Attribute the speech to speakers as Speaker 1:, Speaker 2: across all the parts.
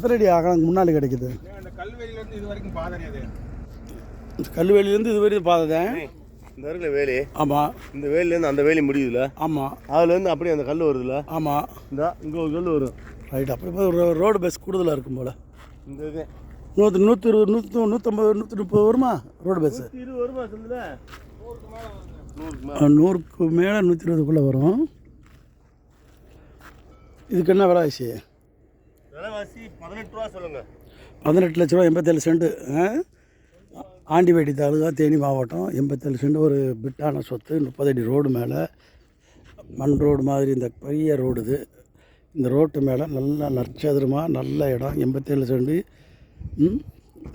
Speaker 1: எத்தனை ஆகலாம் முன்னாடி கிடைக்குது?
Speaker 2: கல்வெளியிலேருந்து இது வரைக்கும் பாதை அது.
Speaker 1: கல்வெளியிலேருந்து இது வரைக்கும் பாதை தான்.
Speaker 2: இந்த இருக்கிற வேலி.
Speaker 1: ஆமாம்.
Speaker 2: இந்த வேலிலேருந்து அந்த வேலி முடியுதுல.
Speaker 1: ஆமாம்.
Speaker 2: அதுலேருந்து அப்படியே அந்த கல் வருதுல்ல.
Speaker 1: ஆமாம்.
Speaker 2: இந்த இங்கே ஒரு கல் வரும்.
Speaker 1: ரைட். அப்படி ஒரு ரோடு பஸ் கூடுதலாக இருக்கும் போல்.
Speaker 2: இந்த இது
Speaker 1: 120 150 130 வருமா ரோடு பஸ்ஸு?
Speaker 2: 120 வருமா சொல்லுல?
Speaker 1: 100க்கு மேலே 120க்குள்ளே வரும். இதுக்கு என்ன விலைவாசி?
Speaker 2: விலைவாசி 18 ரூபா சொல்லுங்கள்.
Speaker 1: 18 லட்ச ரூபா, 87 சென்ட்டு. ஆண்டிவேட்டி தாலுகா, தேனி மாவட்டம். 87 சென்ட் ஒரு பிட்டான சொத்து. 30 அடி ரோடு மேலே, மண் ரோடு மாதிரி இந்த பெரிய ரோடு இது. இந்த ரோட்டு மேலே நல்லா நற்சதுரமாக நல்ல இடம். 87 சென்ட்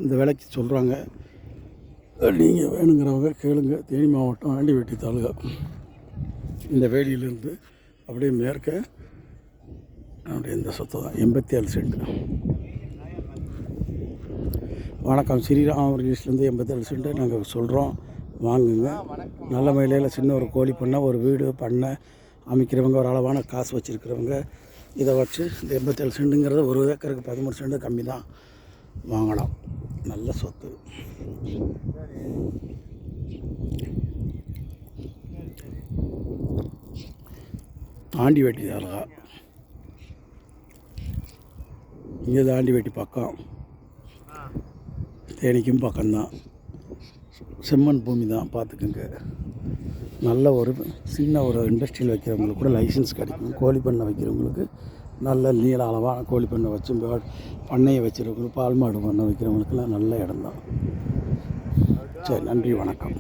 Speaker 1: இந்த விலைக்கு சொல்கிறாங்க. நீங்கள் வேணுங்கிறவங்க கேளுங்க. தேனி மாவட்டம், ஆண்டிவேட்டி தாலுகா. இந்த வேலியிலேருந்து அப்படியே மேற்க அப்படியே இந்த சொத்து தான். 87 சென்ட். வணக்கம். ஸ்ரீராம் ரிலீஸ்லேருந்து 87 சென்ட் நாங்கள் சொல்கிறோம், வாங்குங்க. நல்ல மயிலையில் சின்ன ஒரு கோழி பண்ணை, ஒரு வீடு பண்ணை அமைக்கிறவங்க, ஒரு அளவான காசு வச்சுருக்கிறவங்க இதை வச்சு இந்த 87 சென்ட்டுங்கிறது ஒரு ஏக்கருக்கு 13 சென்ட் கம்மி தான் வாங்கலாம். நல்ல சொத்து. ஆண்டிவேட்டி தாலுகா. இங்கே ஆண்டிவேட்டி பக்கம், தேனிக்கும் பக்கம்தான். செம்மண் பூமி தான், பார்த்துக்குங்க. நல்ல ஒரு சின்ன ஒரு இண்டஸ்ட்ரியில் வைக்கிறவங்களுக்கு கூட லைசன்ஸ் கிடைக்கும். கோழி பண்ணை வைக்கிறவங்களுக்கு, நல்ல நீள அளவான கோழி பண்ணை வச்சு பண்ணையை வச்சுருக்கவங்களுக்கு, பால் மாடு பண்ணை வைக்கிறவங்களுக்குலாம் நல்ல இடம்தான். சரி, நன்றி, வணக்கம்.